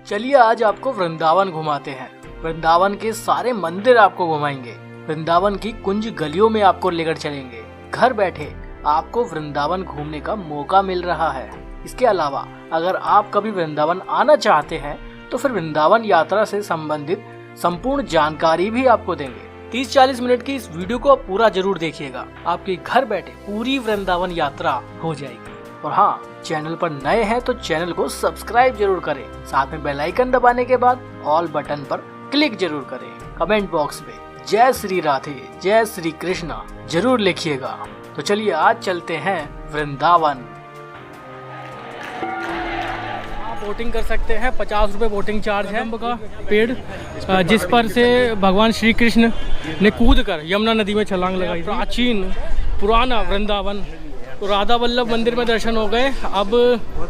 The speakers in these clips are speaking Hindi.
चलिए आज आपको वृंदावन घुमाते हैं। वृंदावन के सारे मंदिर आपको घुमाएंगे। वृंदावन की कुंज गलियों में आपको लेकर चलेंगे। घर बैठे आपको वृंदावन घूमने का मौका मिल रहा है। इसके अलावा अगर आप कभी वृंदावन आना चाहते हैं तो फिर वृंदावन यात्रा से संबंधित संपूर्ण जानकारी भी आपको देंगे। 30-40 मिनट की इस वीडियो को आप पूरा जरूर देखिएगा। आपके घर बैठे पूरी वृंदावन यात्रा हो जाएगी। और हाँ, चैनल पर नए हैं तो चैनल को सब्सक्राइब जरूर करें। साथ में बेल आइकन दबाने के बाद ऑल बटन पर क्लिक जरूर करें। कमेंट बॉक्स में जय श्री राधे, जय श्री कृष्णा जरूर लिखिएगा। तो चलिए आज चलते हैं वृंदावन। आप बोटिंग कर सकते हैं। 50 रुपए बोटिंग चार्ज है। का पेड़ जिस पर से भगवान श्री कृष्ण ने कूद कर यमुना नदी में छलांग लगाई। प्राचीन पुराना वृंदावन। तो राधा वल्लभ मंदिर में दर्शन हो गए। अब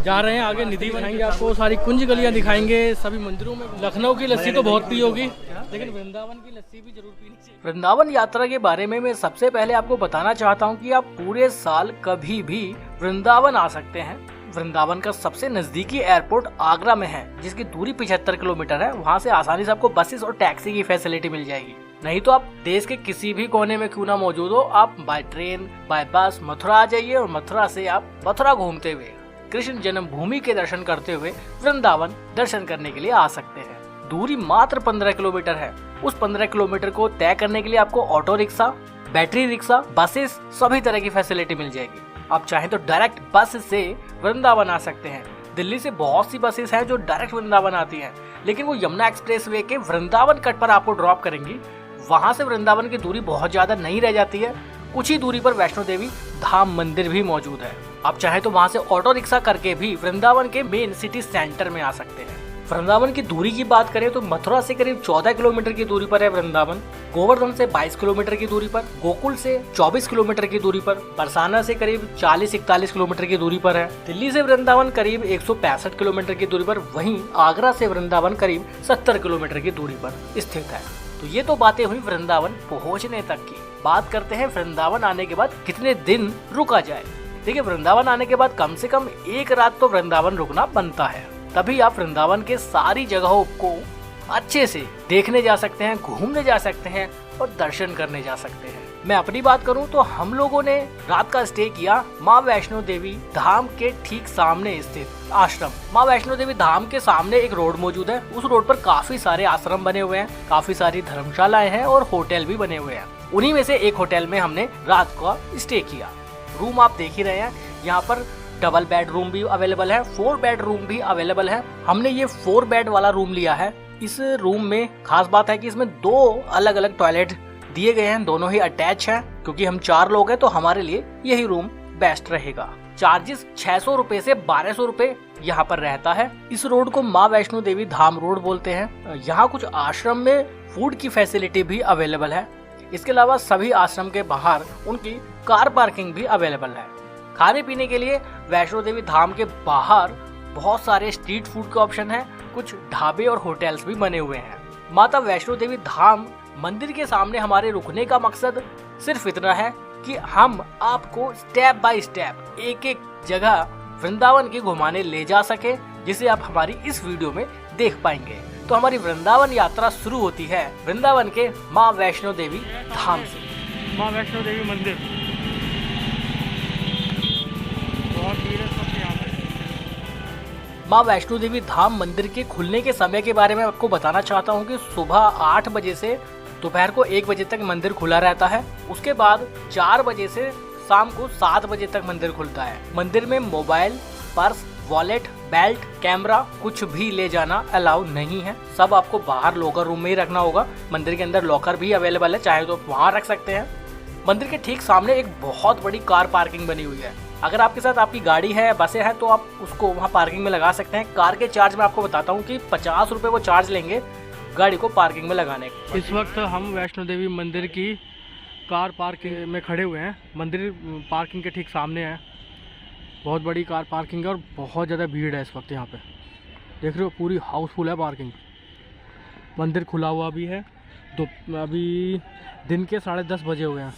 जा रहे हैं आगे। निधि बनाएंगे, आपको सारी कुंज गलियां दिखाएंगे। सभी मंदिरों में लखनऊ की लस्सी तो बहुत पी होगी, लेकिन वृंदावन की लस्सी भी जरूर पीनी चाहिए। वृंदावन यात्रा के बारे में मैं सबसे पहले आपको बताना चाहता हूं कि आप पूरे साल कभी भी वृंदावन आ सकते हैं। वृंदावन का सबसे नजदीकी एयरपोर्ट आगरा में है, जिसकी दूरी 75 किलोमीटर है। वहाँ से आसानी से आपको बसेस और टैक्सी की फैसिलिटी मिल जाएगी। नहीं तो आप देश के किसी भी कोने में क्यों ना मौजूद हो, आप बाय ट्रेन बाय बस मथुरा आ जाइए और मथुरा से आप मथुरा घूमते हुए कृष्ण जन्मभूमि के दर्शन करते हुए वृंदावन दर्शन करने के लिए आ सकते हैं। दूरी मात्र 15 किलोमीटर है। उस 15 किलोमीटर को तय करने के लिए आपको auto rickshaw, battery rickshaw, buses सभी तरह की फैसिलिटी मिल जाएगी। आप चाहें तो डायरेक्ट बस से वृंदावन आ सकते हैं। दिल्ली से बहुत सी बसेस हैं जो डायरेक्ट वृंदावन आती हैं, लेकिन वो यमुना एक्सप्रेसवे के वृंदावन कट पर आपको ड्रॉप करेंगी। वहां से वृंदावन की दूरी बहुत ज्यादा नहीं रह जाती है। कुछ ही दूरी पर वैष्णो देवी धाम मंदिर भी मौजूद है। आप चाहे तो वहां से ऑटो रिक्शा करके भी वृंदावन के मेन सिटी सेंटर में आ सकते हैं। वृंदावन की दूरी की बात करें तो मथुरा से करीब 14 किलोमीटर की दूरी पर है वृंदावन। गोवर्धन से 22 किलोमीटर की दूरी पर, गोकुल से 24 किलोमीटर की दूरी पर, बरसाना से करीब 40-41 किलोमीटर की दूरी पर है। दिल्ली से वृंदावन करीब 165 किलोमीटर की दूरी पर, वहीं आगरा से वृंदावन करीब 70 किलोमीटर की दूरी पर स्थित है। तो ये तो बातें हुई वृंदावन पहुंचने तक की। बात करते हैं वृंदावन आने के बाद कितने दिन रुका जाए। देखिए, वृंदावन आने के बाद कम से कम एक रात तो वृंदावन रुकना बनता है। तभी आप वृंदावन के सारी जगहों को अच्छे से देखने जा सकते हैं, घूमने जा सकते हैं और दर्शन करने जा सकते हैं। मैं अपनी बात करूं तो हम लोगों ने रात का स्टे किया माँ वैष्णो देवी धाम के ठीक सामने स्थित आश्रम। माँ वैष्णो देवी धाम के सामने एक रोड मौजूद है। उस रोड पर काफी सारे आश्रम बने हुए हैं, काफी सारी धर्मशालाएं हैं और होटल भी बने हुए हैं। उन्हीं में से एक होटल में हमने रात का स्टे किया। रूम आप देख ही रहे हैं। यहाँ पर डबल बेड रूम भी अवेलेबल है, 4 बेड रूम भी अवेलेबल है। हमने ये 4 बेड वाला रूम लिया है। इस रूम में खास बात है कि इसमें 2 अलग अलग टॉयलेट दिए गए हैं, दोनों ही अटैच हैं। क्योंकि हम 4 लोग हैं तो हमारे लिए यही रूम बेस्ट रहेगा। चार्जेस 600 रुपए से 1200 रुपए यहाँ पर रहता है। इस रोड को माँ वैष्णो देवी धाम रोड बोलते हैं। यहाँ कुछ आश्रम में फूड की फैसिलिटी भी अवेलेबल है। इसके अलावा सभी आश्रम के बाहर उनकी कार पार्किंग भी अवेलेबल है। खाने पीने के लिए वैष्णो देवी धाम के बाहर बहुत सारे स्ट्रीट फूड के ऑप्शन हैं। कुछ ढाबे और होटल्स भी बने हुए हैं। माता वैष्णो देवी धाम मंदिर के सामने हमारे रुकने का मकसद सिर्फ इतना है कि हम आपको स्टेप बाय स्टेप एक एक जगह वृंदावन की घुमाने ले जा सके, जिसे आप हमारी इस वीडियो में देख पाएंगे। तो हमारी वृंदावन यात्रा शुरू होती है वृंदावन के माँ वैष्णो देवी धाम से। माँ वैष्णो देवी मंदिर बहुत भीड़ है सबके यहाँ पे। माँ वैष्णो देवी धाम मंदिर के खुलने के समय के बारे में आपको बताना चाहता हूँ कि सुबह 8 बजे से दोपहर को 1 बजे तक मंदिर खुला रहता है। उसके बाद 4 बजे से शाम को 7 बजे तक मंदिर खुलता है। मंदिर में mobile, purse, wallet, belt, camera कुछ भी ले जाना अलाउ नहीं है। सब आपको बाहर लॉकर रूम में ही रखना होगा। मंदिर के अंदर लॉकर भी अवेलेबल है, चाहे तो वहाँ रख सकते हैं। मंदिर के ठीक सामने एक बहुत बड़ी कार पार्किंग बनी हुई है। अगर आपके साथ आपकी गाड़ी है, बसें हैं, तो आप उसको वहाँ पार्किंग में लगा सकते हैं। कार के चार्ज में आपको बताता हूँ कि 50 रुपये वो चार्ज लेंगे गाड़ी को पार्किंग में लगाने के। इस वक्त हम वैष्णो देवी मंदिर की कार पार्किंग में खड़े हुए हैं। मंदिर पार्किंग के ठीक सामने है। बहुत बड़ी कार पार्किंग है और बहुत ज़्यादा भीड़ है इस वक्त यहाँ पे। देख रहे हो, पूरी हाउसफुल है पार्किंग। मंदिर खुला हुआ भी है। तो अभी दिन के 10:30 बजे हुए हैं।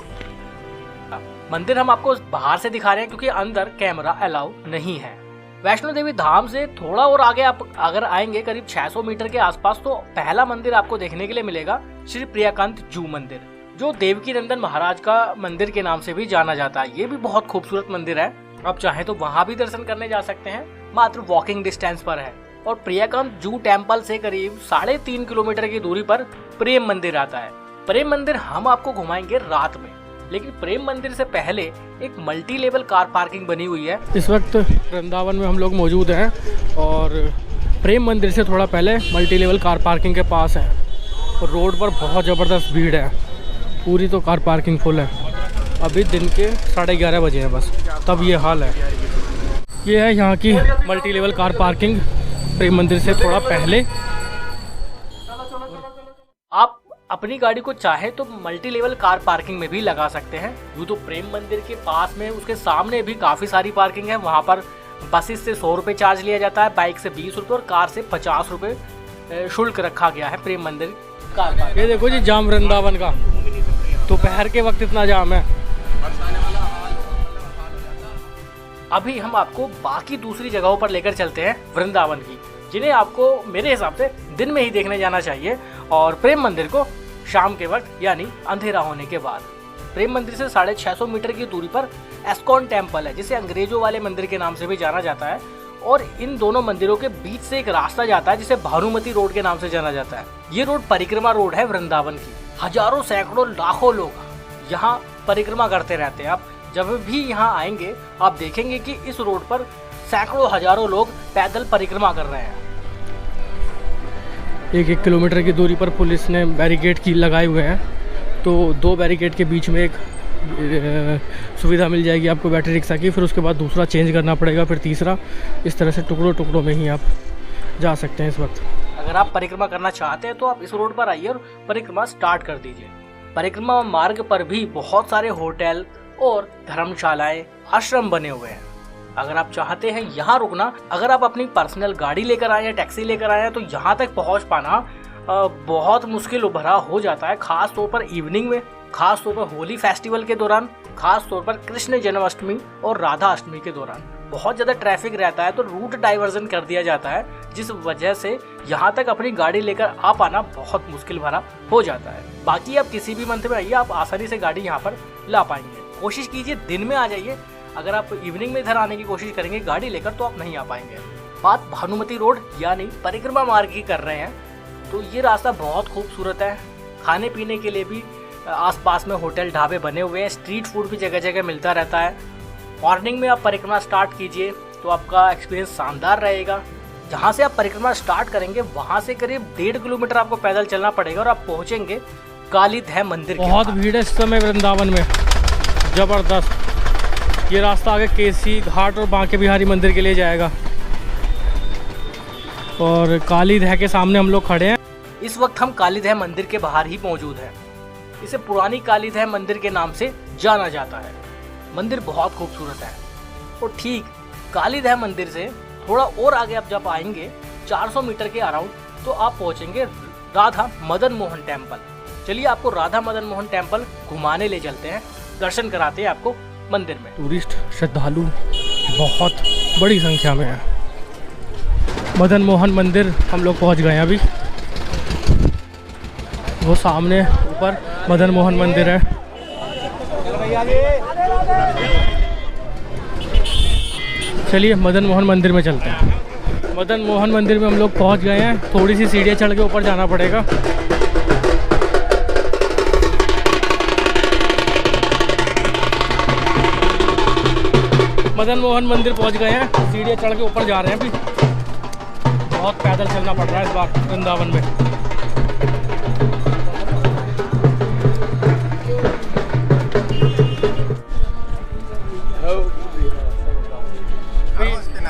मंदिर हम आपको बाहर से दिखा रहे हैं क्योंकि अंदर कैमरा अलाउ नहीं है। वैष्णो देवी धाम से थोड़ा और आगे आप अगर आएंगे करीब 600 मीटर के आसपास, तो पहला मंदिर आपको देखने के लिए मिलेगा श्री प्रियाकांत जू मंदिर, जो देवकी नंदन महाराज का मंदिर के नाम से भी जाना जाता है। ये भी बहुत खूबसूरत मंदिर है, आप चाहें तो वहाँ भी दर्शन करने जा सकते हैं, मात्र वॉकिंग डिस्टेंस पर है। और प्रियाकांत जू टेम्पल से करीब 3.5 किलोमीटर की दूरी पर प्रेम मंदिर आता है। प्रेम मंदिर हम आपको घुमाएंगे रात में, लेकिन प्रेम मंदिर से पहले एक मल्टी लेवल कार पार्किंग बनी हुई है। इस वक्त वृंदावन में हम लोग मौजूद हैं और प्रेम मंदिर से थोड़ा पहले मल्टी लेवल कार पार्किंग के पास है। और रोड पर बहुत ज़बरदस्त भीड़ है, पूरी तो कार पार्किंग फुल है। अभी दिन के 11:30 बजे हैं बस, तब ये हाल है। ये है यहाँ की मल्टी लेवल कार पार्किंग प्रेम मंदिर से थोड़ा पहले। आप अपनी गाड़ी को चाहे तो मल्टी लेवल कार पार्किंग में भी लगा सकते हैं। यूँ तो प्रेम मंदिर के पास में उसके सामने भी काफ़ी सारी पार्किंग है। वहाँ पर बसेस से 100 रुपये चार्ज लिया जाता है, बाइक से 20 रुपये और कार से 50 रुपये शुल्क रखा गया है प्रेम मंदिर कार पार्किंग। ये देखो जी जाम वृंदावन का, दोपहर के वक्त इतना जाम है। अभी हम आपको बाकी दूसरी जगहों पर लेकर चलते हैं वृंदावन की, जिन्हें आपको मेरे हिसाब से दिन में ही देखने जाना चाहिए, और प्रेम मंदिर को शाम के वक्त यानी अंधेरा होने के बाद। प्रेम मंदिर से 650 मीटर की दूरी पर एस्कॉन टेम्पल है, जिसे अंग्रेजों वाले मंदिर के नाम से भी जाना जाता है। और इन दोनों मंदिरों के बीच से एक रास्ता जाता है जिसे भानुमति रोड के नाम से जाना जाता है। ये रोड परिक्रमा रोड है वृंदावन की। हजारों सैकड़ों लाखों लोग यहाँ परिक्रमा करते रहते हैं। आप जब भी यहाँ आएंगे आप देखेंगे कि इस रोड पर सैकड़ों हजारों लोग पैदल परिक्रमा कर रहे हैं। 1-1 किलोमीटर की दूरी पर पुलिस ने बैरिकेड की लगाए हुए हैं, तो 2 बैरिकेड के बीच में एक सुविधा मिल जाएगी आपको बैटरी रिक्शा की, फिर उसके बाद दूसरा चेंज करना पड़ेगा, फिर तीसरा। इस तरह से टुकड़ों टुकड़ों में ही आप जा सकते हैं इस वक्त। अगर आप परिक्रमा करना चाहते हैं तो आप इस रोड पर आइए और परिक्रमा स्टार्ट कर दीजिए। परिक्रमा मार्ग पर भी बहुत सारे होटल और धर्मशालाएं, आश्रम बने हुए हैं। अगर आप चाहते हैं यहाँ रुकना, अगर आप अपनी पर्सनल गाड़ी लेकर आए हैं, टैक्सी लेकर आए हैं, तो यहाँ तक पहुँच पाना बहुत मुश्किल भरा हो जाता है, खास तौर पर इवनिंग में, खास तौर पर होली फेस्टिवल के दौरान, खास तौर पर कृष्ण जन्माष्टमी और राधा अष्टमी के दौरान बहुत ज़्यादा ट्रैफिक रहता है, तो रूट डाइवर्जन कर दिया जाता है, जिस वजह से यहाँ तक अपनी गाड़ी लेकर आ पाना बहुत मुश्किल भरा हो जाता है। बाकी आप किसी भी मंथ में आइए, आप आसानी से गाड़ी यहाँ पर ला पाएंगे। कोशिश कीजिए दिन में आ जाइए। अगर आप इवनिंग में इधर आने की कोशिश करेंगे गाड़ी लेकर तो आप नहीं आ पाएंगे। बात भानुमति रोड यानी परिक्रमा मार्ग की कर रहे हैं, तो ये रास्ता बहुत खूबसूरत है। खाने पीने के लिए भी आसपास में होटल ढाबे बने हुए हैं, स्ट्रीट फूड भी जगह जगह मिलता रहता है। मॉर्निंग में आप परिक्रमा स्टार्ट कीजिए तो आपका एक्सपीरियंस शानदार रहेगा। जहाँ से आप परिक्रमा स्टार्ट करेंगे वहाँ से करीब 1.5 किलोमीटर आपको पैदल चलना पड़ेगा और आप पहुँचेंगे कालीधय मंदिर। बहुत भीड़ है इस समय वृंदावन में, जबरदस्त। ये रास्ता आगे केसी घाट और बांके बिहारी मंदिर के लिए जाएगा, और कालीधय के सामने हम लोग खड़े हैं। इस वक्त हम कालीधय मंदिर के बाहर ही मौजूद हैं। इसे पुरानी कालीधय मंदिर के नाम से जाना जाता है। मंदिर बहुत खूबसूरत है। और ठीक कालीधय मंदिर से थोड़ा और आगे आप जब आएंगे 400 मीटर के अराउंड, तो आप पहुंचेंगे राधा मदन मोहन टेम्पल। चलिए आपको राधा मदन मोहन टेम्पल घुमाने ले चलते हैं, दर्शन कराते हैं आपको मंदिर में। टूरिस्ट श्रद्धालु बहुत बड़ी संख्या में है। मदन मोहन मंदिर हम लोग पहुंच गए हैं अभी। वो सामने ऊपर मदन मोहन मंदिर है। चलिए मदन मोहन मंदिर में चलते हैं। मदन मोहन मंदिर में हम लोग पहुंच गए हैं। थोड़ी सी सीढ़ियाँ चढ़ के ऊपर जाना पड़ेगा। मदन मोहन मंदिर पहुंच गए हैं, सीढ़ियाँ चढ़ के ऊपर जा रहे हैं। अभी बहुत पैदल चलना पड़ रहा है इस बार वृंदावन में।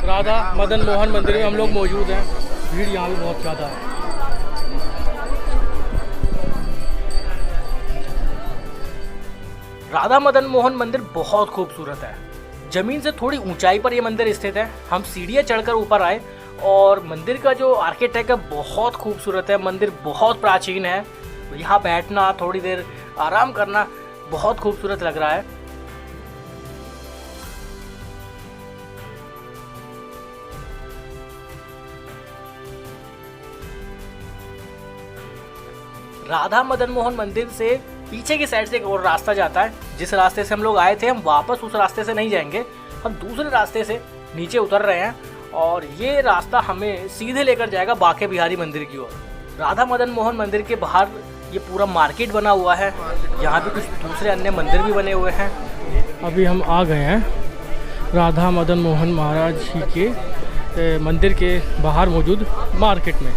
राधा मदन मोहन मंदिर में हम लोग मौजूद हैं। भीड़ यहाँ भी बहुत ज़्यादा है। राधा मदन मोहन मंदिर बहुत खूबसूरत है। जमीन से थोड़ी ऊंचाई पर यह मंदिर स्थित है। हम सीढ़ियाँ चढ़कर ऊपर आए और मंदिर का जो आर्किटेक्ट है बहुत खूबसूरत है। मंदिर बहुत प्राचीन है। यहाँ बैठना, थोड़ी देर आराम करना बहुत खूबसूरत लग रहा है। राधा मदन मोहन मंदिर से पीछे की साइड से एक और रास्ता जाता है। जिस रास्ते से हम लोग आए थे, हम वापस उस रास्ते से नहीं जाएंगे, हम दूसरे रास्ते से नीचे उतर रहे हैं और ये रास्ता हमें सीधे लेकर जाएगा बांके बिहारी मंदिर की ओर। राधा मदन मोहन मंदिर के बाहर ये पूरा मार्केट बना हुआ है, यहाँ पे कुछ दूसरे अन्य मंदिर भी बने हुए हैं। अभी हम आ गए हैं राधा मदन मोहन महाराज जी के मंदिर के बाहर मौजूद मार्केट में।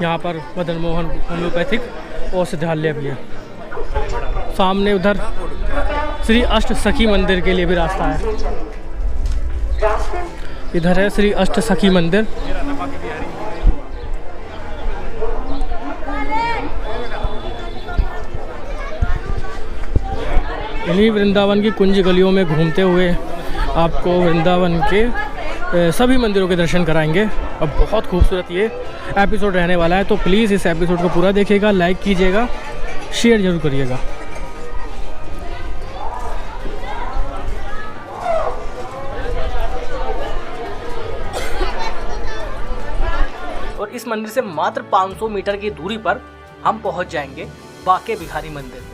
यहाँ पर मदन मोहन होम्योपैथिक औषधालय भी है। सामने उधर श्री अष्ट सखी मंदिर के लिए भी रास्ता है। इधर है श्री अष्ट सखी मंदिर। इन्हीं वृंदावन की कुंज गलियों में घूमते हुए आपको वृंदावन के सभी मंदिरों के दर्शन कराएंगे। अब बहुत खूबसूरत ये एपिसोड रहने वाला है, तो प्लीज़ इस एपिसोड को पूरा देखिएगा, लाइक कीजिएगा, शेयर जरूर करिएगा। और इस मंदिर से मात्र 500 मीटर की दूरी पर हम पहुंच जाएंगे बांके बिहारी मंदिर में।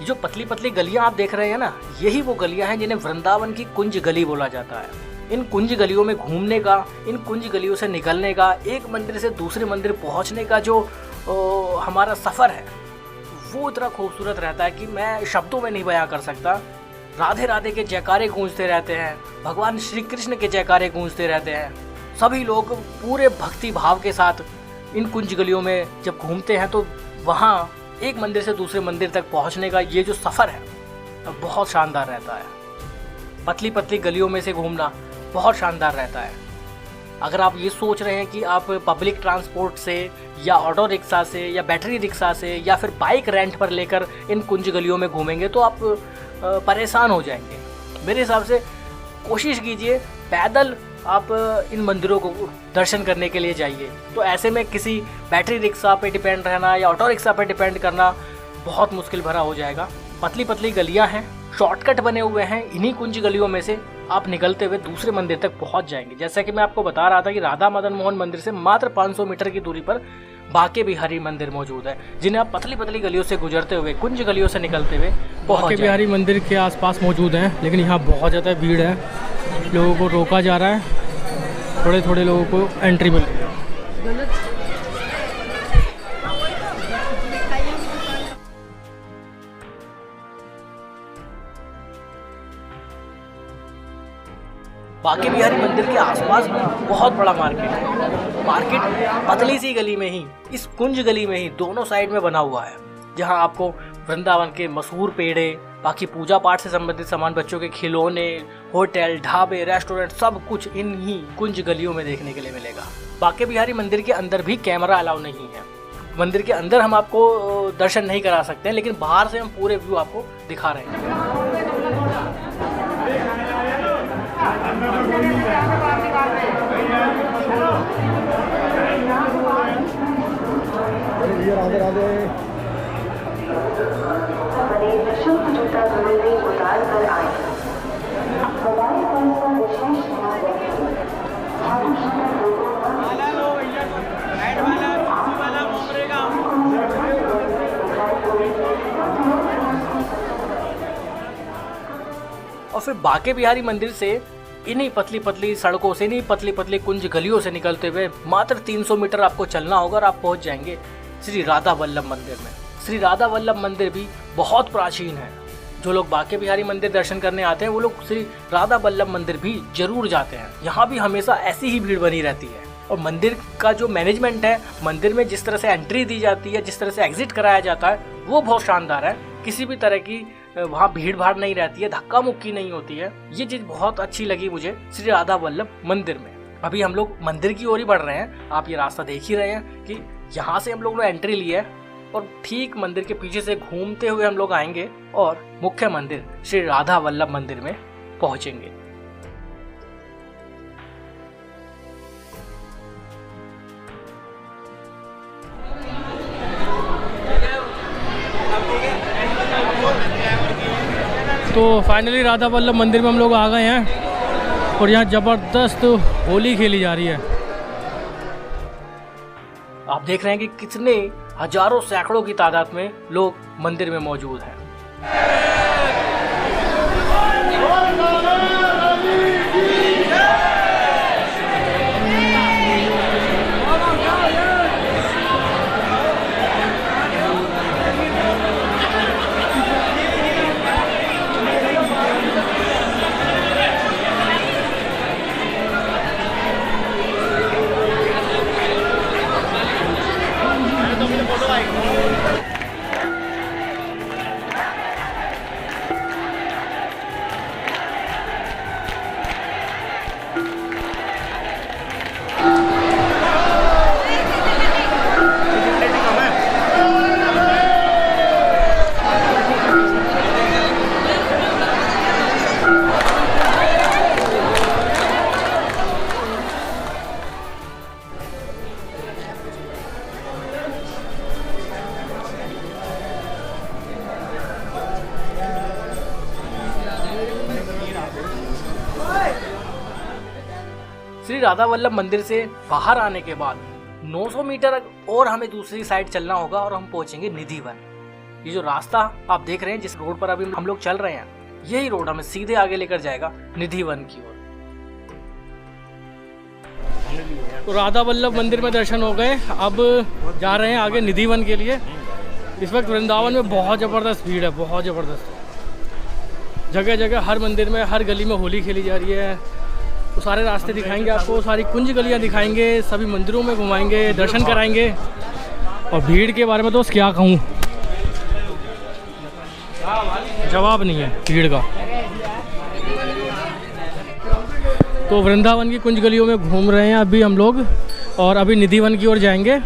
ये जो पतली पतली गलियां आप देख रहे हैं ना, यही वो गलियां हैं जिन्हें वृंदावन की कुंज गली बोला जाता है। इन कुंज गलियों में घूमने का, इन कुंज गलियों से निकलने का, एक मंदिर से दूसरे मंदिर पहुंचने का जो हमारा सफ़र है वो इतना खूबसूरत रहता है कि मैं शब्दों में नहीं बयां कर सकता। राधे राधे के जयकारे गूंजते रहते हैं, भगवान श्री कृष्ण के जयकारे गूंजते रहते हैं। सभी लोग पूरे भक्ति भाव के साथ इन कुंज गलियों में जब घूमते हैं तो वहाँ एक मंदिर से दूसरे मंदिर तक पहुँचने का ये जो सफ़र है बहुत शानदार रहता है। पतली पतली गलियों में से घूमना बहुत शानदार रहता है। अगर आप ये सोच रहे हैं कि आप पब्लिक ट्रांसपोर्ट से या ऑटो रिक्शा से या बैटरी रिक्शा से या फिर बाइक रेंट पर लेकर इन कुंज गलियों में घूमेंगे तो आप परेशान हो जाएंगे। मेरे हिसाब से कोशिश कीजिए पैदल आप इन मंदिरों को दर्शन करने के लिए जाइए। तो ऐसे में किसी बैटरी रिक्शा पे डिपेंड रहना या ऑटो रिक्शा पे डिपेंड करना बहुत मुश्किल भरा हो जाएगा। पतली पतली गलियां हैं, शॉर्टकट बने हुए हैं, इन्हीं कुंज गलियों में से आप निकलते हुए दूसरे मंदिर तक पहुंच जाएंगे। जैसा कि मैं आपको बता रहा था कि राधा मदन मोहन मंदिर से मात्र 500 मीटर की दूरी पर बांके बिहारी मंदिर मौजूद है, जिन्हें आप पतली पतली गलियों से गुजरते हुए, कुंज गलियों से निकलते हुए बांके बिहारी मंदिर के आसपास मौजूद हैं। लेकिन यहाँ बहुत ज़्यादा भीड़ है, लोगों को रोका जा रहा है, थोड़े थोड़े लोगों को एंट्री मिल रही है। बांके बिहारी मंदिर के आसपास बहुत बड़ा मार्केट है। मार्केट पतली सी गली में ही, इस कुंज गली में ही दोनों साइड में बना हुआ है, जहां आपको वृंदावन के मशहूर पेड़े, बाकी पूजा पाठ से संबंधित सामान, बच्चों के खिलौने, होटल, ढाबे, रेस्टोरेंट, सब कुछ इन ही कुंज गलियों में देखने के लिए मिलेगा। बांके बिहारी मंदिर के अंदर भी कैमरा अलाउ नहीं है। मंदिर के अंदर हम आपको दर्शन नहीं करा सकते हैं, लेकिन बाहर से हम पूरे व्यू आपको दिखा रहे हैं। राधे राधे। शुद्ध जूता जरूरी उतार कर आए। मोबाइल फोन पर विशेष ध्यान रखें। और फिर बांके बिहारी मंदिर से इन्हीं पतली पतली सड़कों से, इन्हीं पतली पतली कुंज गलियों से निकलते हुए मात्र 300 मीटर आपको चलना होगा और आप पहुंच जाएंगे श्री राधा वल्लभ मंदिर में। श्री राधा वल्लभ मंदिर भी बहुत प्राचीन है। जो लोग बांके बिहारी मंदिर दर्शन करने आते हैं वो लोग श्री राधा वल्लभ मंदिर भी जरूर जाते हैं। यहाँ भी हमेशा ऐसी ही भीड़ बनी रहती है। और मंदिर का जो मैनेजमेंट है, मंदिर में जिस तरह से एंट्री दी जाती है, जिस तरह से एग्जिट कराया जाता है, वो बहुत शानदार है। किसी भी तरह की वहाँ भीड़ भाड़ नहीं रहती है, धक्का मुक्की नहीं होती है। ये चीज़ बहुत अच्छी लगी मुझे श्री राधा वल्लभ मंदिर में। अभी हम लोग मंदिर की ओर ही बढ़ रहे हैं। आप ये रास्ता देख ही रहे हैं कि यहाँ से हम लोग ने एंट्री ली है और ठीक मंदिर के पीछे से घूमते हुए हम लोग आएंगे और मुख्य मंदिर श्री राधा वल्लभ मंदिर में पहुंचेंगे। तो फाइनली राधा वल्लभ मंदिर में हम लोग आ गए हैं और यहाँ ज़बरदस्त होली खेली जा रही है। आप देख रहे हैं कि कितने हजारों सैकड़ों की तादाद में लोग मंदिर में मौजूद हैं। श्री राधा वल्लभ मंदिर से बाहर आने के बाद 900 मीटर और हमें दूसरी साइड चलना होगा और हम पहुंचेंगे निधि वन। ये जो रास्ता आप देख रहे हैं, जिस रोड पर अभी हम लोग चल रहे हैं, यही रोड हमें सीधे आगे लेकर जाएगा निधि वन की ओर। तो राधा वल्लभ मंदिर में दर्शन हो गए, अब जा रहे हैं आगे निधि वन के लिए। इस वक्त वृंदावन में बहुत ज़बरदस्त भीड़ है, बहुत ज़बरदस्त। जगह जगह हर मंदिर में, हर गली में होली खेली जा रही है। तो सारे रास्ते दिखाएंगे आपको, सारी कुंज गलियां दिखाएंगे, सभी मंदिरों में घुमाएंगे, दर्शन कराएंगे। और भीड़ के बारे में तो क्या कहूँ, जवाब नहीं है भीड़ का। तो वृंदावन की कुंज गलियों में घूम रहे हैं अभी हम लोग, और अभी निधि वन की ओर जाएंगे।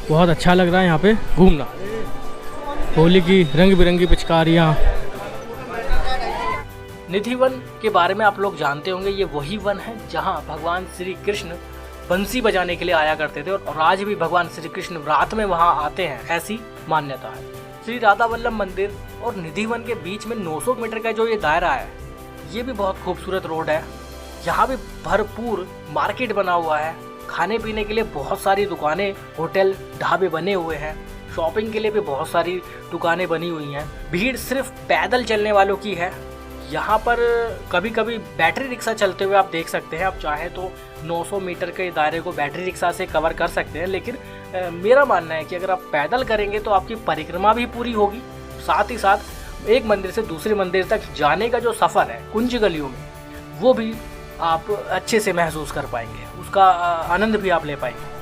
बहुत अच्छा लग रहा है यहाँ पे घूमना। होली की रंग बिरंगी पिचकारियाँ। निधि वन के बारे में आप लोग जानते होंगे, ये वही वन है जहाँ भगवान श्री कृष्ण बंसी बजाने के लिए आया करते थे, और आज भी भगवान श्री कृष्ण रात में वहाँ आते हैं, ऐसी मान्यता है। श्री राधा वल्लभ मंदिर और निधि वन के बीच में 900 मीटर का जो ये दायरा है, ये भी बहुत खूबसूरत रोड है। यहाँ भी भरपूर मार्केट बना हुआ है, खाने पीने के लिए बहुत सारी दुकानें, होटल, ढाबे बने हुए हैं। शॉपिंग के लिए भी बहुत सारी दुकानें बनी हुई हैं। भीड़ सिर्फ पैदल चलने वालों की है। यहाँ पर कभी कभी बैटरी रिक्शा चलते हुए आप देख सकते हैं। आप चाहे तो 900 मीटर के दायरे को बैटरी रिक्शा से कवर कर सकते हैं, लेकिन मेरा मानना है कि अगर आप पैदल करेंगे तो आपकी परिक्रमा भी पूरी होगी, साथ ही साथ एक मंदिर से दूसरे मंदिर तक जाने का जो सफ़र है कुंज गलियों में, वो भी आप अच्छे से महसूस कर पाएंगे, उसका आनंद भी आप ले पाएंगे।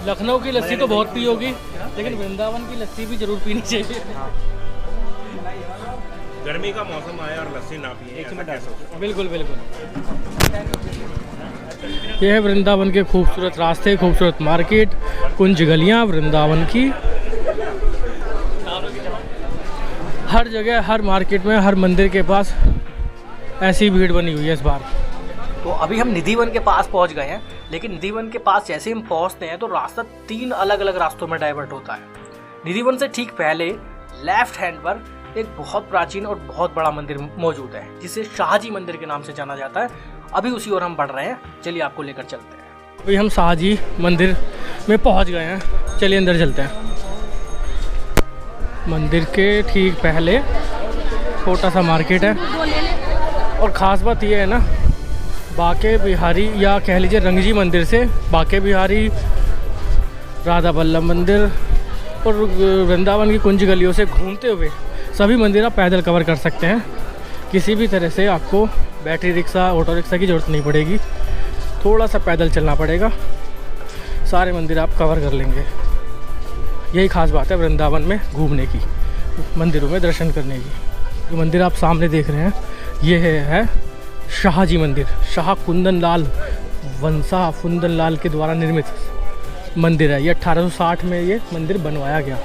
लखनऊ की लस्सी तो बहुत पी होगी, लेकिन वृंदावन की लस्सी भी जरूर पीनी चाहिए। गर्मी का मौसम आया और लस्सी ना पिए, बिल्कुल बिल्कुल। यह है वृंदावन के खूबसूरत रास्ते, खूबसूरत मार्केट, कुंज गलियाँ वृंदावन की। हर जगह, हर मार्केट में, हर मंदिर के पास ऐसी भीड़ बनी हुई है इस बार। तो अभी हम निधि वन के पास पहुंच गए हैं, लेकिन निधि वन के पास जैसे हम पहुंचते हैं तो रास्ता 3 अलग अलग रास्तों में डाइवर्ट होता है। निधि वन से ठीक पहले लेफ्ट हैंड पर एक बहुत प्राचीन और बहुत बड़ा मंदिर मौजूद है, जिसे शाहजी मंदिर के नाम से जाना जाता है। अभी उसी ओर हम बढ़ रहे हैं, चलिए आपको लेकर चलते हैं। अभी हम शाहजी मंदिर में पहुंच गए हैं, चलिए अंदर चलते हैं। मंदिर के ठीक पहले छोटा सा मार्केट है, और ख़ास बात यह है ना, बाके बिहारी या कह लीजिए रंगजी मंदिर से बाके बिहारी, राधा वल्लभ मंदिर और वृंदावन की कुंज गलियों से घूमते हुए सभी मंदिर आप पैदल कवर कर सकते हैं। किसी भी तरह से आपको बैटरी रिक्शा, ऑटो रिक्शा की ज़रूरत नहीं पड़ेगी, थोड़ा सा पैदल चलना पड़ेगा, सारे मंदिर आप कवर कर लेंगे। यही खास बात है वृंदावन में घूमने की, मंदिरों में दर्शन करने की। जो मंदिर आप सामने देख रहे हैं, ये है शाहजी मंदिर। शाह कुंदन लाल वंशा कुंदन लाल के द्वारा निर्मित मंदिर है। ये 1860 में ये मंदिर बनवाया गया।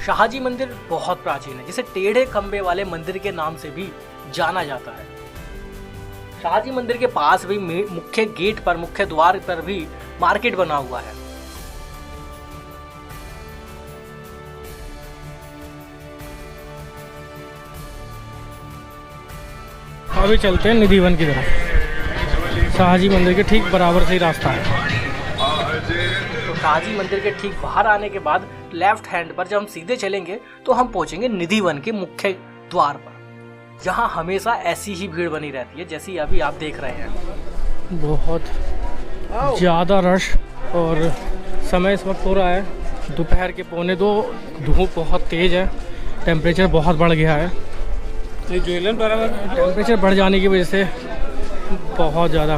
शाहजी मंदिर बहुत प्राचीन है, जिसे टेढ़े खंबे वाले मंदिर के नाम से भी जाना जाता है। शाहजी मंदिर के पास भी मुख्य गेट पर, मुख्य द्वार पर भी मार्केट बना हुआ है। अभी चलते हैं निधिवन की तरफ। शाहजी मंदिर के ठीक बराबर से ही रास्ता है। तो शाहजी मंदिर के ठीक बाहर आने के बाद लेफ्ट हैंड पर जब हम सीधे चलेंगे तो हम पहुंचेंगे निधिवन के मुख्य द्वार पर, जहां हमेशा ऐसी ही भीड़ बनी रहती है जैसी अभी आप देख रहे हैं। बहुत ज़्यादा रश और समय इस वक्त हो रहा है दोपहर के 1:45। धूप बहुत तेज़ है, टेम्परेचर बहुत बढ़ गया है। टेम्परेचर बढ़ जाने की वजह से बहुत ज़्यादा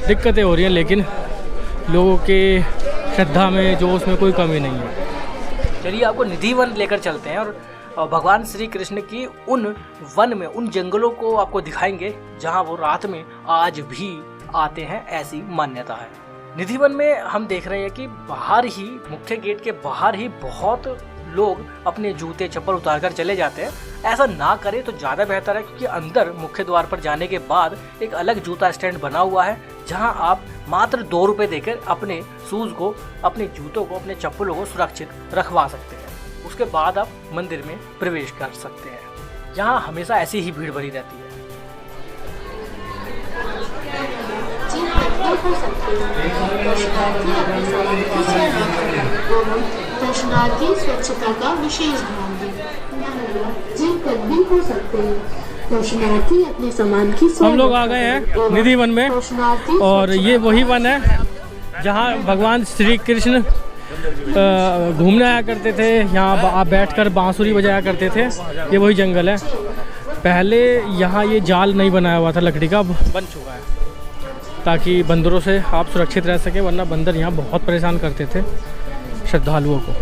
दिक्कतें हो रही हैं, लेकिन लोगों के श्रद्धा में जोश में कोई कमी नहीं है। चलिए आपको निधिवन लेकर चलते हैं और भगवान श्री कृष्ण की उन वन में, उन जंगलों को आपको दिखाएंगे जहां वो रात में आज भी आते हैं, ऐसी मान्यता है। निधिवन में हम देख रहे हैं कि बाहर ही, मुख्य गेट के बाहर ही बहुत लोग अपने जूते चप्पल उतार कर चले जाते हैं। ऐसा ना करें तो ज़्यादा बेहतर है, क्योंकि अंदर मुख्य द्वार पर जाने के बाद एक अलग जूता स्टैंड बना हुआ है जहां आप मात्र 2 रुपये देकर अपने शूज़ को, अपने जूतों को, अपने चप्पलों को सुरक्षित रखवा सकते हैं। उसके बाद आप मंदिर में प्रवेश कर सकते हैं। यहाँ हमेशा ऐसी ही भीड़ भरी रहती है। दर्शनार्थी स्वच्छता का विशेष ध्यान दें। जिन कदमी हो सकते हैं, दर्शनार्थी अपने सामान की हम लोग आ गए हैं निधिवन में, और ये वही वन है जहाँ भगवान श्री कृष्ण घूमने आया करते थे। यहाँ आप बैठकर बांसुरी बजाया करते थे। ये वही जंगल है। पहले यहाँ ये जाल नहीं बनाया हुआ था लकड़ी का, अब बन चुका है ताकि बंदरों से आप सुरक्षित रह सके, वरना बंदर यहाँ बहुत परेशान करते थे श्रद्धालुओं को।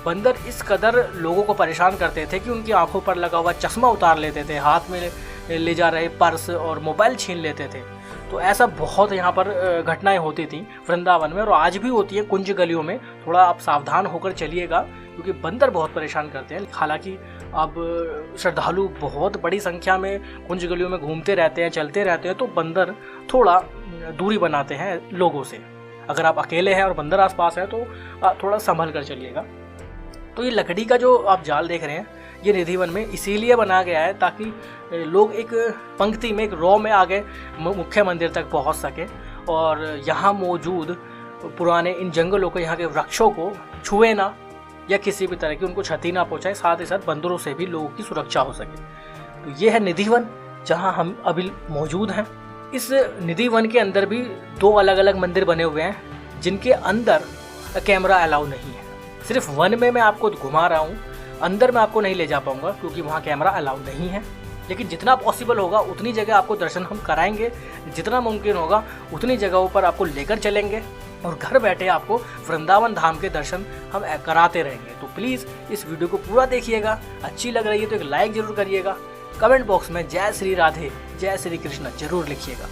बंदर इस कदर लोगों को परेशान करते थे कि उनकी आंखों पर लगा हुआ चश्मा उतार लेते थे, हाथ में ले जा रहे पर्स और मोबाइल छीन लेते थे। तो ऐसा बहुत यहाँ पर घटनाएं होती थी वृंदावन में, और आज भी होती है कुंज गलियों में। थोड़ा आप सावधान होकर चलिएगा, क्योंकि बंदर बहुत परेशान करते हैं। हालांकि अब श्रद्धालु बहुत बड़ी संख्या में कुंज गलियों में घूमते रहते हैं, चलते रहते हैं, तो बंदर थोड़ा दूरी बनाते हैं लोगों से। अगर आप अकेले हैं और बंदर आसपास है तो थोड़ा संभल कर चलिएगा। तो ये लकड़ी का जो आप जाल देख रहे हैं, ये निधिवन में इसीलिए बनाया गया है ताकि लोग एक पंक्ति में, एक रो में आगे मुख्य मंदिर तक पहुंच सके, और यहाँ मौजूद पुराने इन जंगलों को, यहाँ के वृक्षों को छुए ना, या किसी भी तरह की उनको क्षति ना पहुँचाए। साथ ही साथ बंदरों से भी लोगों की सुरक्षा हो सके। तो ये है निधिवन जहाँ हम अभी मौजूद हैं। इस निधिवन के अंदर भी 2 अलग अलग मंदिर बने हुए हैं, जिनके अंदर कैमरा अलाउ नहीं है। सिर्फ वन में मैं आपको घुमा रहा हूँ, अंदर मैं आपको नहीं ले जा पाऊँगा क्योंकि वहाँ कैमरा अलाउ नहीं है। लेकिन जितना पॉसिबल होगा उतनी जगह आपको दर्शन हम कराएंगे, जितना मुमकिन होगा उतनी जगहों पर आपको लेकर चलेंगे, और घर बैठे आपको वृंदावन धाम के दर्शन हम कराते रहेंगे। तो प्लीज़ इस वीडियो को पूरा देखिएगा। अच्छी लग रही है तो एक लाइक जरूर करिएगा। कमेंट बॉक्स में जय श्री राधे, जय श्री कृष्ण जरूर लिखिएगा।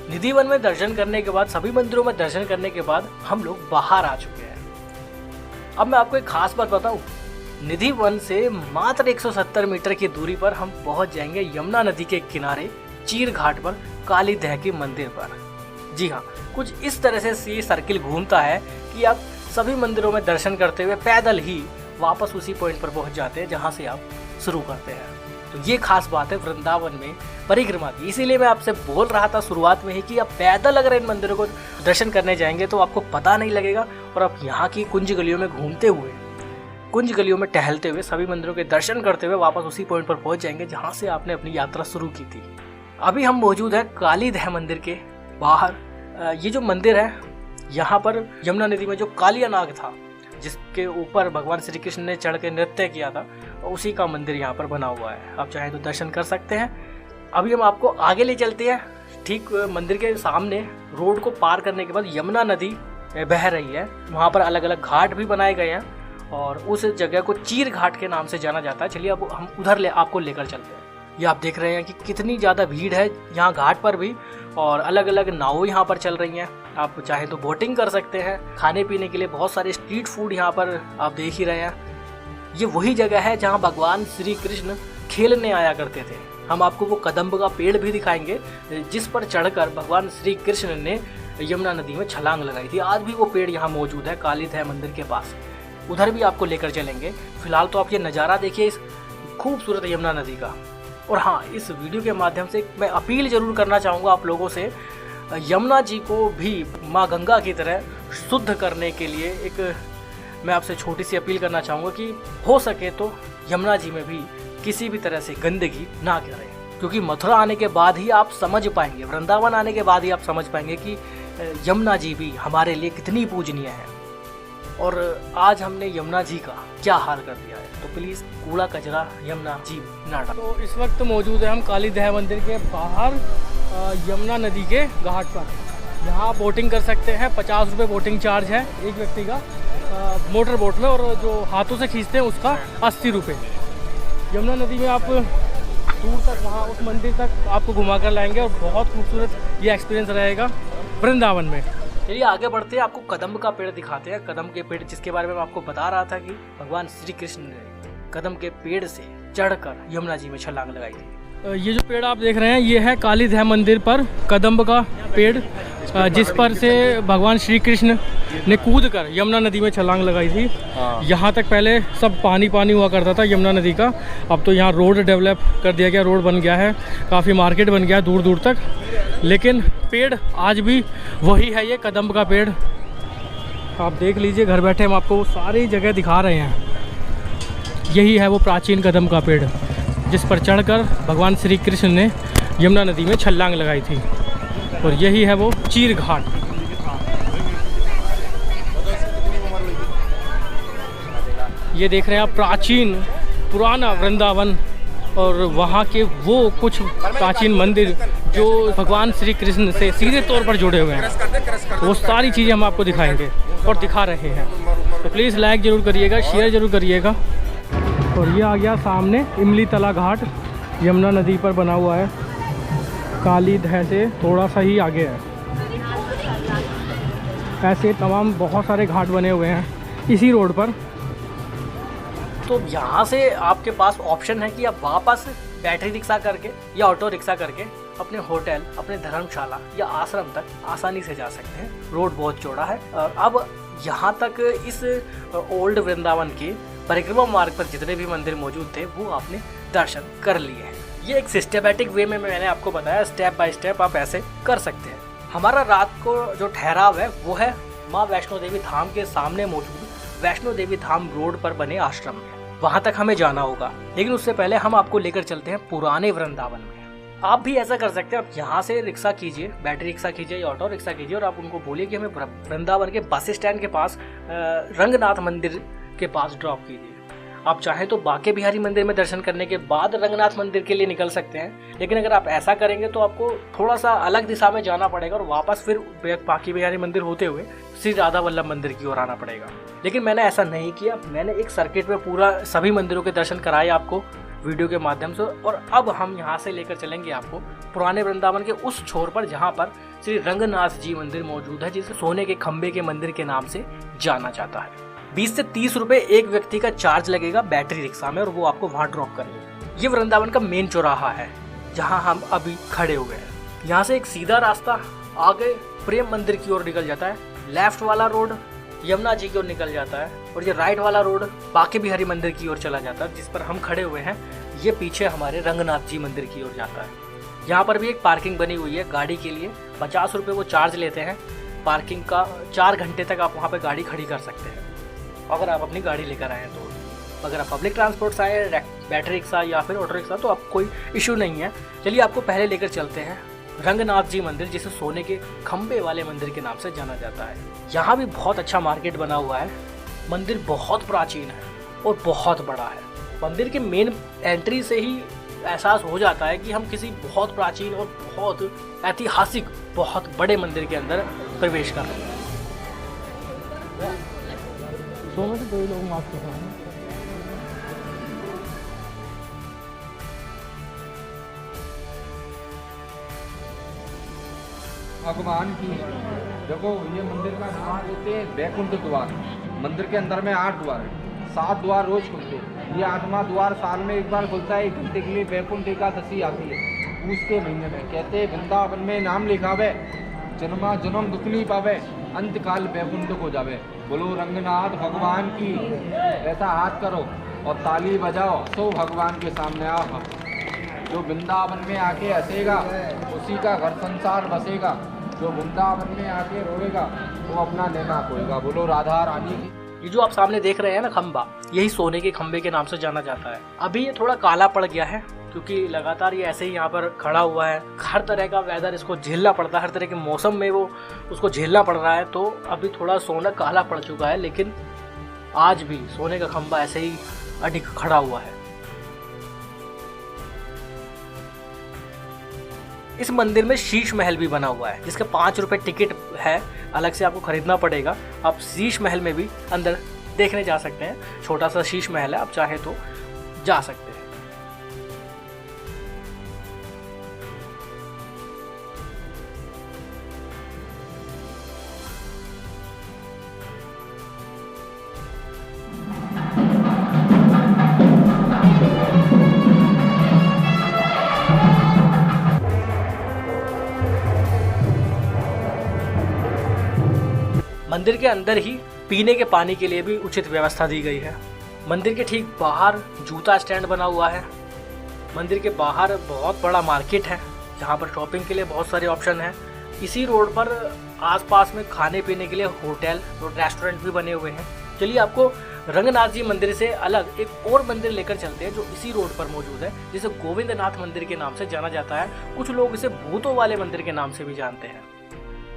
निधिवन में दर्शन करने के बाद, सभी मंदिरों में दर्शन करने के बाद हम लोग बाहर आ चुके हैं। अब मैं आपको एक खास बात बताऊं, निधिवन से मात्र 170 मीटर की दूरी पर हम पहुंच जाएंगे यमुना नदी के किनारे चीर घाट पर काली दह के मंदिर पर। जी हाँ, कुछ इस तरह से ये सर्किल घूमता है कि आप सभी मंदिरों में दर्शन करते हुए पैदल ही वापस उसी पॉइंट पर पहुंच जाते हैं जहां से आप शुरू करते हैं। तो ये खास बात है वृंदावन में परिक्रमा की। इसीलिए मैं आपसे बोल रहा था शुरुआत में ही कि आप पैदल अगर इन मंदिरों को दर्शन करने जाएंगे तो आपको पता नहीं लगेगा, और आप यहाँ की कुंज गलियों में घूमते हुए, कुंज गलियों में टहलते हुए, सभी मंदिरों के दर्शन करते हुए वापस उसी पॉइंट पर पहुंच जाएंगे जहाँ से आपने अपनी यात्रा शुरू की थी। अभी हम मौजूद हैं काली दह मंदिर के बाहर। ये जो मंदिर है, यहाँ पर यमुना नदी में जो कालिया नाग था, जिसके ऊपर भगवान श्री कृष्ण ने चढ़ के नृत्य किया था, उसी का मंदिर यहाँ पर बना हुआ है। आप चाहें तो दर्शन कर सकते हैं। अभी हम आपको आगे ले चलते हैं। ठीक मंदिर के सामने रोड को पार करने के बाद यमुना नदी बह रही है। वहाँ पर अलग अलग घाट भी बनाए गए हैं, और उस जगह को चीर घाट के नाम से जाना जाता है। चलिए अब हम उधर आपको लेकर चलते हैं। ये आप देख रहे हैं कि कितनी ज़्यादा भीड़ है यहाँ घाट पर भी, और अलग अलग नाव यहाँ पर चल रही हैं। आप चाहे तो बोटिंग कर सकते हैं। खाने पीने के लिए बहुत सारे स्ट्रीट फूड यहाँ पर आप देख ही रहे हैं। ये वही जगह है जहाँ भगवान श्री कृष्ण खेलने आया करते थे। हम आपको वो कदम्ब का पेड़ भी दिखाएंगे जिस पर चढ़कर भगवान श्री कृष्ण ने यमुना नदी में छलांग लगाई थी। आज भी वो पेड़ यहाँ मौजूद है काली दह मंदिर के पास। उधर भी आपको लेकर चलेंगे। फिलहाल तो आप ये नज़ारा देखिए इस खूबसूरत यमुना नदी का। और हाँ, इस वीडियो के माध्यम से मैं अपील ज़रूर करना चाहूँगा आप लोगों से, यमुना जी को भी माँ गंगा की तरह शुद्ध करने के लिए एक मैं आपसे छोटी सी अपील करना चाहूँगा कि हो सके तो यमुना जी में भी किसी भी तरह से गंदगी ना करें, क्योंकि मथुरा आने के बाद ही आप समझ पाएंगे, वृंदावन आने के बाद ही आप समझ पाएंगे कि यमुना जी भी हमारे लिए कितनी पूजनीय है। और आज हमने यमुना जी का क्या हाल कर दिया है, तो प्लीज़ कूड़ा कचरा यमुना जी ना डालें। तो इस वक्त मौजूद है हम काली दह मंदिर के बाहर यमुना नदी के घाट पर। यहाँ बोटिंग कर सकते हैं, 50 रुपये बोटिंग चार्ज है एक व्यक्ति का मोटर बोट में, और जो हाथों से खींचते हैं उसका 80 रुपये। यमुना नदी में आप दूर तक वहाँ उस मंदिर तक आपको घुमा कर लाएंगे और बहुत खूबसूरत ये एक्सपीरियंस रहेगा वृंदावन में। चलिए आगे बढ़ते हैं, आपको कदम का पेड़ दिखाते हैं। कदम के पेड़ जिसके बारे में मैं आपको बता रहा था कि भगवान श्री कृष्ण ने कदम के पेड़ से चढ़कर यमुना जी में छलांग लगाई थी। ये जो पेड़ आप देख रहे हैं ये है काली दह मंदिर पर कदम्ब का पेड़, जिस पर से भगवान श्री कृष्ण ने कूद कर यमुना नदी में छलांग लगाई थी। यहाँ तक पहले सब पानी पानी हुआ करता था यमुना नदी का, अब तो यहाँ रोड डेवलप कर दिया गया, रोड बन गया है, काफ़ी मार्केट बन गया दूर दूर तक, लेकिन पेड़ आज भी वही है, ये कदम्ब का पेड़। आप देख लीजिए, घर बैठे हम आपको सारी जगह दिखा रहे हैं। यही है वो प्राचीन कदम्ब का पेड़ जिस पर चढ़कर भगवान श्री कृष्ण ने यमुना नदी में छलांग लगाई थी, और यही है वो चीर घाट। ये देख रहे हैं आप प्राचीन पुराना वृंदावन, और वहाँ के वो कुछ प्राचीन मंदिर जो भगवान श्री कृष्ण से सीधे तौर पर जुड़े हुए हैं, वो सारी चीज़ें हम आपको दिखाएंगे और दिखा रहे हैं। तो प्लीज़ लाइक ज़रूर करिएगा, शेयर ज़रूर करिएगा। और ये आ गया सामने इमली तला घाट, यमुना नदी पर बना हुआ है, काली दह से थोड़ा सा ही आगे है। ऐसे तमाम बहुत सारे घाट बने हुए हैं इसी रोड पर। तो यहाँ से आपके पास ऑप्शन है कि आप वापस बैटरी रिक्शा करके या ऑटो रिक्शा करके अपने होटल, अपने धर्मशाला या आश्रम तक आसानी से जा सकते हैं। रोड बहुत चौड़ा है। अब यहाँ तक इस ओल्ड वृंदावन के परिक्रमा मार्ग पर जितने भी मंदिर मौजूद थे वो आपने दर्शन कर लिए हैं। ये एक सिस्टमेटिक वे में मैंने आपको बताया, स्टेप बाय स्टेप आप ऐसे कर सकते हैं। हमारा रात को जो ठहराव है वो है माँ वैष्णो देवी धाम के सामने मौजूद वैष्णो देवी धाम रोड पर बने आश्रम में। वहाँ तक हमें जाना होगा, लेकिन उससे पहले हम आपको लेकर चलते हैं पुराने वृंदावन में। आप भी ऐसा कर सकते हैं, आप यहाँ से रिक्शा कीजिए, बैटरी रिक्शा कीजिए या ऑटो रिक्शा कीजिए, और आप उनको बोलिए कि हमें वृंदावन के बस स्टैंड के पास रंगनाथ मंदिर के पास ड्रॉप कीजिए। आप चाहें तो बांके बिहारी मंदिर में दर्शन करने के बाद रंगनाथ मंदिर के लिए निकल सकते हैं, लेकिन अगर आप ऐसा करेंगे तो आपको थोड़ा सा अलग दिशा में जाना पड़ेगा और वापस फिर बांके बिहारी मंदिर होते हुए श्री राधा वल्लभ मंदिर की ओर आना पड़ेगा। लेकिन मैंने ऐसा नहीं किया, मैंने एक सर्किट में पूरा सभी मंदिरों के दर्शन कराए आपको वीडियो के माध्यम से। और अब हम यहाँ से लेकर चलेंगे आपको पुराने वृंदावन के उस छोर पर जहाँ पर श्री रंगनाथ जी मंदिर मौजूद है, जिसे सोने के खंबे के मंदिर के नाम से जाना जाता है। 20 से 30 रुपए एक व्यक्ति का चार्ज लगेगा बैटरी रिक्शा में, और वो आपको वहाँ ड्रॉप करेंगे। ये वृंदावन का मेन चौराहा है जहाँ हम अभी खड़े हुए हैं। यहाँ से एक सीधा रास्ता आगे प्रेम मंदिर की ओर निकल जाता है, लेफ्ट वाला रोड यमुना जी की ओर निकल जाता है, और ये राइट वाला रोड बांके बिहारी मंदिर की ओर चला जाता है। जिस पर हम खड़े हुए हैं ये पीछे हमारे रंगनाथ जी मंदिर की ओर जाता है। यहाँ पर भी एक पार्किंग बनी हुई है गाड़ी के लिए, 50 रुपये वो चार्ज लेते हैं पार्किंग का। 4 घंटे तक आप वहाँ पर गाड़ी खड़ी कर सकते हैं अगर आप अपनी गाड़ी लेकर आए तो। अगर आप पब्लिक ट्रांसपोर्ट से आए, बैटरी रिक्शा या फिर ऑटो रिक्शा, तो आप कोई इशू नहीं है। चलिए आपको पहले लेकर चलते हैं रंगनाथ जी मंदिर, जिसे सोने के खंबे वाले मंदिर के नाम से जाना जाता है। यहाँ भी बहुत अच्छा मार्केट बना हुआ है। मंदिर बहुत प्राचीन है और बहुत बड़ा है। मंदिर के मेन एंट्री से ही एहसास हो जाता है कि हम किसी बहुत प्राचीन और बहुत ऐतिहासिक बहुत बड़े मंदिर के अंदर प्रवेश कर रहे हैं। दो में से 2 लोग मास्क कर रहे हैं। भगवान की देखो, ये मंदिर का नाम होते हैं वैकुंठ द्वार। मंदिर के अंदर में 8 द्वार है, 7 द्वार रोज खुलते हैं। ये 8वां द्वार साल में एक बार खुलता है, 1 घंटे के लिए वैकुंठ एकादशी आती है उसके महीने में। कहते हैं वृंदावन में नाम लिखावे, जन्मा जन्म दुख नहीं पावे, अंतकाल वैकुंठ को जावे। बोलो रंगनाथ भगवान की। ऐसा हाथ करो और ताली बजाओ तो भगवान के सामने आओ। जो वृंदावन में आके हंसेगा उसी का घर संसार बसेगा, जो वृंदावन में आके रोएगा वो अपना लेना खोएगा। बोलो राधा रानी की। ये जो आप सामने देख रहे हैं ना खंबा, यही सोने के खंबे के नाम से जाना जाता है। अभी ये थोड़ा काला पड़ गया है क्योंकि लगातार ये ऐसे ही यहाँ पर खड़ा हुआ है। हर तरह का वेदर इसको झेलना पड़ता है, हर तरह के मौसम में वो उसको झेलना पड़ रहा है, तो अभी थोड़ा सोना काला पड़ चुका है, लेकिन आज भी सोने का खंबा ऐसे ही अडिग खड़ा हुआ है। इस मंदिर में शीश महल भी बना हुआ है जिसका 5 रुपए टिकट है, अलग से आपको खरीदना पड़ेगा। आप शीश महल में भी अंदर देखने जा सकते हैं। छोटा सा शीश महल है, आप चाहे तो जा सकते हैं। मंदिर के अंदर ही पीने के पानी के लिए भी उचित व्यवस्था दी गई है। मंदिर के ठीक बाहर जूता स्टैंड बना हुआ है। मंदिर के बाहर बहुत बड़ा मार्केट है जहाँ पर शॉपिंग के लिए बहुत सारे ऑप्शन हैं। इसी रोड पर आसपास में खाने पीने के लिए होटल और रेस्टोरेंट भी बने हुए हैं। चलिए आपको रंगनाथ जी मंदिर से अलग एक और मंदिर लेकर चलते हैं जो इसी रोड पर मौजूद है, जिसे गोविंदनाथ मंदिर के नाम से जाना जाता है। कुछ लोग इसे भूतों वाले मंदिर के नाम से भी जानते हैं।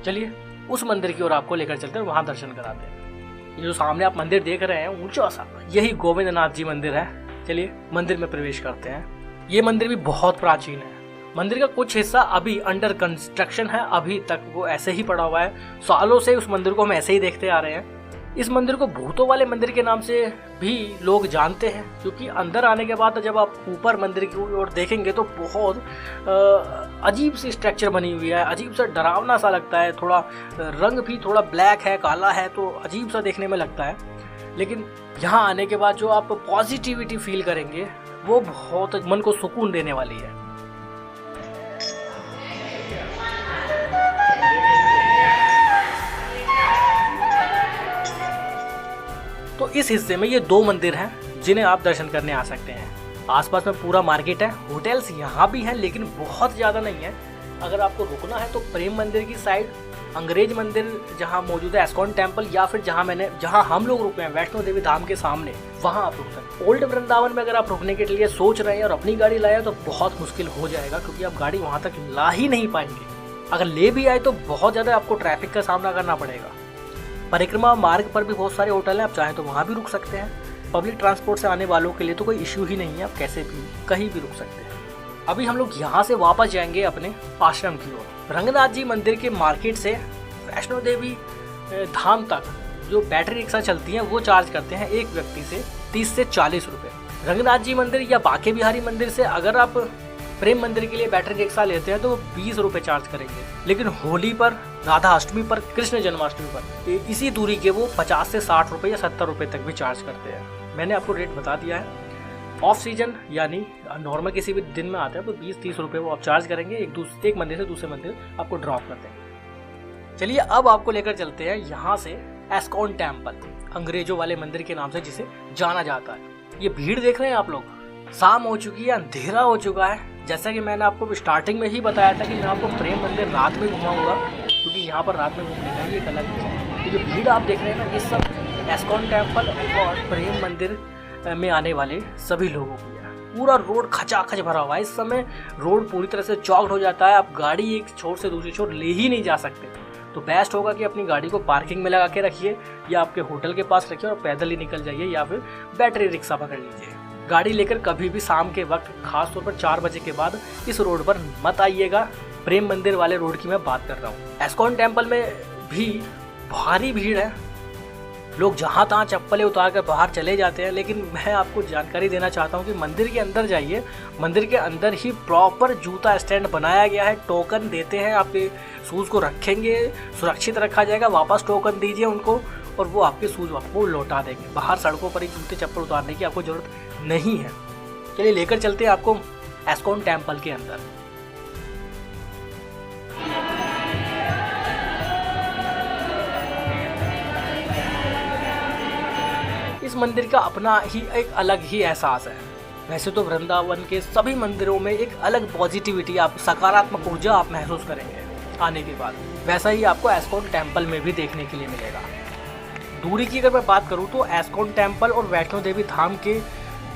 चलिए उस मंदिर की ओर आपको लेकर चलते हैं, वहां दर्शन कराते हैं। ये जो सामने आप मंदिर देख रहे हैं ऊंचा सा, यही गोविंदनाथ जी मंदिर है। चलिए मंदिर में प्रवेश करते हैं। ये मंदिर भी बहुत प्राचीन है। मंदिर का कुछ हिस्सा अभी अंडर कंस्ट्रक्शन है, अभी तक वो ऐसे ही पड़ा हुआ है। सालों से उस मंदिर को हम ऐसे ही देखते आ रहे हैं। इस मंदिर को भूतों वाले मंदिर के नाम से भी लोग जानते हैं, क्योंकि अंदर आने के बाद जब आप ऊपर मंदिर की ओर देखेंगे तो बहुत अजीब सी स्ट्रक्चर बनी हुई है, अजीब सा डरावना सा लगता है। थोड़ा रंग भी थोड़ा ब्लैक है, काला है, तो अजीब सा देखने में लगता है। लेकिन यहाँ आने के बाद जो आप पॉजिटिविटी फील करेंगे वो बहुत मन को सुकून देने वाली है। तो इस हिस्से में ये 2 मंदिर हैं जिन्हें आप दर्शन करने आ सकते हैं। आसपास में पूरा मार्केट है, होटल्स यहाँ भी हैं लेकिन बहुत ज़्यादा नहीं है। अगर आपको रुकना है तो प्रेम मंदिर की साइड, अंग्रेज मंदिर जहाँ मौजूद है, एस्कॉन टेम्पल, या फिर जहाँ हम लोग रुके हैं वैष्णो देवी धाम के सामने, वहाँ आप रुक सकते हैं। ओल्ड वृंदावन में अगर आप रुकने के लिए सोच रहे हैं और अपनी गाड़ी लाए तो बहुत मुश्किल हो जाएगा, क्योंकि आप गाड़ी वहाँ तक ला ही नहीं पाएंगे। अगर ले भी आए तो बहुत ज़्यादा आपको ट्रैफिक का सामना करना पड़ेगा। परिक्रमा मार्ग पर भी बहुत सारे होटल हैं, आप चाहें तो वहाँ भी रुक सकते हैं। पब्लिक ट्रांसपोर्ट से आने वालों के लिए तो कोई इश्यू ही नहीं है, आप कैसे भी कहीं भी रुक सकते हैं। अभी हम लोग यहाँ से वापस जाएंगे अपने आश्रम की ओर। रंगनाथ जी मंदिर के मार्केट से वैष्णो देवी धाम तक जो बैटरी रिक्शा चलती हैं वो चार्ज करते हैं एक व्यक्ति से 30 से 40 रुपये। रंगनाथ जी मंदिर या बांके बिहारी मंदिर से अगर आप प्रेम मंदिर के लिए बैटरी रिक्शा लेते हैं तो 20 रुपये चार्ज करेंगे, लेकिन होली पर, राधा अष्टमी पर, कृष्ण जन्माष्टमी पर इसी दूरी के वो 50 से 60 रुपये या 70 रुपये तक भी चार्ज करते हैं। मैंने आपको रेट बता दिया है। ऑफ सीजन यानी नॉर्मल किसी भी दिन में आते हैं तो 20-30 रुपये वो आप चार्ज करेंगे, एक मंदिर से दूसरे मंदिर आपको ड्रॉप कर देंगे। चलिए अब आपको लेकर चलते हैं यहाँ से एस्कॉन टेम्पल, अंग्रेजों वाले मंदिर के नाम से जिसे जाना जाता है। ये भीड़ देख रहे हैं आप लोग, शाम हो चुकी है, अंधेरा हो चुका है। जैसा कि मैंने आपको स्टार्टिंग में ही बताया था कि मैं आपको प्रेम मंदिर रात में घुमाऊंगा, क्योंकि यहाँ पर रात में घूमने का ही एक अलग है। ये जो भीड़ आप देख रहे हैं ना, ये सब एस्कॉन टेम्पल और प्रेम मंदिर में आने वाले सभी लोगों की है। पूरा रोड खचाखच भरा हुआ है। इस समय रोड पूरी तरह से चौक्ड हो जाता है, आप गाड़ी एक छोर से दूसरी छोर ले ही नहीं जा सकते। तो बेस्ट होगा कि अपनी गाड़ी को पार्किंग में लगा के रखिए, या आपके होटल के पास रखिए और पैदल ही निकल जाइए, या फिर बैटरी रिक्शा पकड़ लीजिए। गाड़ी लेकर कभी भी शाम के वक्त, खास तौर पर 4 बजे के बाद इस रोड पर मत आइएगा। प्रेम मंदिर वाले रोड की मैं बात कर रहा हूँ। एस्कॉन टेम्पल में भी भारी भीड़ है, लोग जहाँ तहाँ चप्पलें उतार कर बाहर चले जाते हैं। लेकिन मैं आपको जानकारी देना चाहता हूँ कि मंदिर के अंदर जाइए, मंदिर के अंदर ही प्रॉपर जूता स्टैंड बनाया गया है। टोकन देते हैं, आपके शूज़ को रखेंगे, सुरक्षित रखा जाएगा, वापस टोकन दीजिए उनको और वो आपके शूज़ आपको लौटा देंगे। बाहर सड़कों पर ही जूते चप्पल उतारने की आपको ज़रूरत नहीं है। चलिए लेकर चलते हैं आपको एस्कॉन टेम्पल के अंदर। मंदिर का अपना ही एक अलग ही एहसास है। वैसे तो वृंदावन के सभी मंदिरों में एक अलग पॉजिटिविटी, आप सकारात्मक ऊर्जा आप महसूस करेंगे आने के बाद, वैसा ही आपको एस्कॉन टेम्पल में भी देखने के लिए मिलेगा। दूरी की अगर मैं बात करूं तो एस्कॉन टेम्पल और वैष्णो देवी धाम के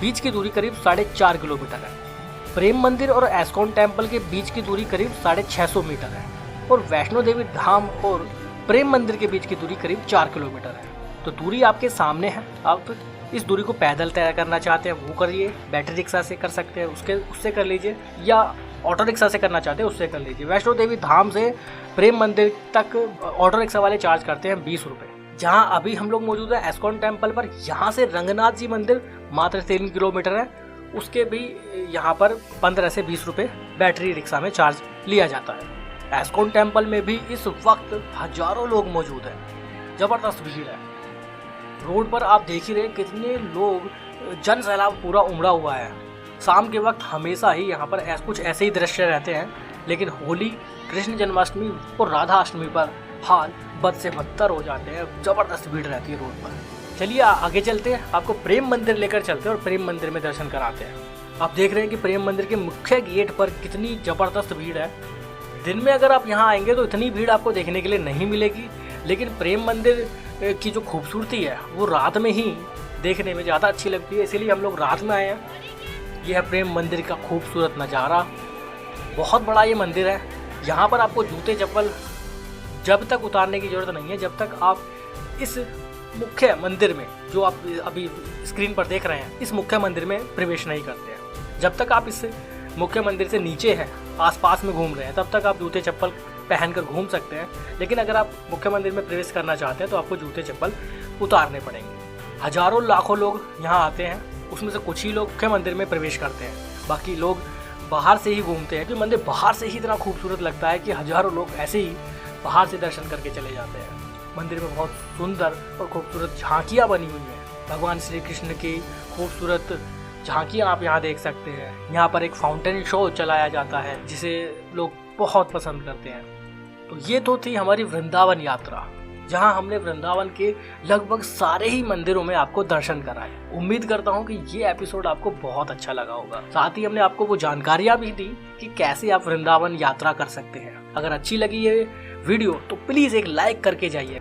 बीच की दूरी करीब 4.5 किलोमीटर है। प्रेम मंदिर और एस्कॉन टेम्पल के बीच की दूरी करीब 650 मीटर है और वैष्णो देवी धाम और प्रेम मंदिर के बीच की दूरी करीब 4 किलोमीटर है। तो दूरी आपके सामने है। आप इस दूरी को पैदल तय करना चाहते हैं वो करिए, बैटरी रिक्शा से कर सकते हैं उससे कर लीजिए, या ऑटो रिक्शा से करना चाहते हैं उससे कर लीजिए। वैष्णो देवी धाम से प्रेम मंदिर तक ऑटो रिक्शा वाले चार्ज करते हैं 20 रुपये। जहाँ अभी हम लोग मौजूद है एस्कॉन टेम्पल पर, यहाँ से रंगनाथ जी मंदिर मात्र 3 किलोमीटर है, उसके भी यहाँ पर 15 से 20 रुपये बैटरी रिक्शा में चार्ज लिया जाता है। एस्कॉन टेम्पल में भी इस वक्त हजारों लोग मौजूद हैं, ज़बरदस्त भीड़ है। रोड पर आप देख ही रहे कितने लोग, जन सैलाब पूरा उमड़ा हुआ है। शाम के वक्त हमेशा ही यहाँ पर कुछ ऐसे ही दृश्य रहते हैं, लेकिन होली, कृष्ण जन्माष्टमी और राधा अष्टमी पर हाल बद से बदतर हो जाते हैं, ज़बरदस्त भीड़ रहती है रोड पर। चलिए आगे चलते हैं, आपको प्रेम मंदिर लेकर चलते हैं और प्रेम मंदिर में दर्शन कराते हैं। आप देख रहे हैं कि प्रेम मंदिर के मुख्य गेट पर कितनी ज़बरदस्त भीड़ है। दिन में अगर आप यहाँ आएंगे तो इतनी भीड़ आपको देखने के लिए नहीं मिलेगी, लेकिन प्रेम मंदिर की जो खूबसूरती है वो रात में ही देखने में ज़्यादा अच्छी लगती है, इसीलिए हम लोग रात में आए हैं। यह है प्रेम मंदिर का खूबसूरत नज़ारा। बहुत बड़ा ये मंदिर है। यहाँ पर आपको जूते चप्पल जब तक उतारने की ज़रूरत नहीं है जब तक आप इस मुख्य मंदिर में, जो आप अभी स्क्रीन पर देख रहे हैं, इस मुख्य मंदिर में प्रवेश नहीं करते हैं। जब तक आप इस मुख्य मंदिर से नीचे हैं, आसपास में घूम रहे हैं, तब तक आप जूते चप्पल पहनकर घूम सकते हैं। लेकिन अगर आप मुख्य मंदिर में प्रवेश करना चाहते हैं तो आपको जूते चप्पल उतारने पड़ेंगे। हजारों लाखों लोग यहाँ आते हैं, उसमें से कुछ ही लोग मुख्य मंदिर में प्रवेश करते हैं, बाकी लोग बाहर से ही घूमते हैं। कि मंदिर बाहर से ही इतना खूबसूरत लगता है कि हजारों लोग ऐसे ही बाहर से दर्शन करके चले जाते हैं। मंदिर में बहुत सुंदर और खूबसूरत झांकियाँ बनी हुई हैं। भगवान श्री कृष्ण की खूबसूरत झांकियाँ आप यहाँ देख सकते हैं। यहाँ पर एक फाउंटेन शो चलाया जाता है जिसे लोग बहुत पसंद करते हैं। तो ये तो थी हमारी वृंदावन यात्रा, जहाँ हमने वृंदावन के लगभग सारे ही मंदिरों में आपको दर्शन कराए। उम्मीद करता हूँ कि ये एपिसोड आपको बहुत अच्छा लगा होगा। साथ ही हमने आपको वो जानकारियाँ भी दी कि कैसे आप वृंदावन यात्रा कर सकते हैं। अगर अच्छी लगी ये वीडियो तो प्लीज़ एक लाइक करके जाइए।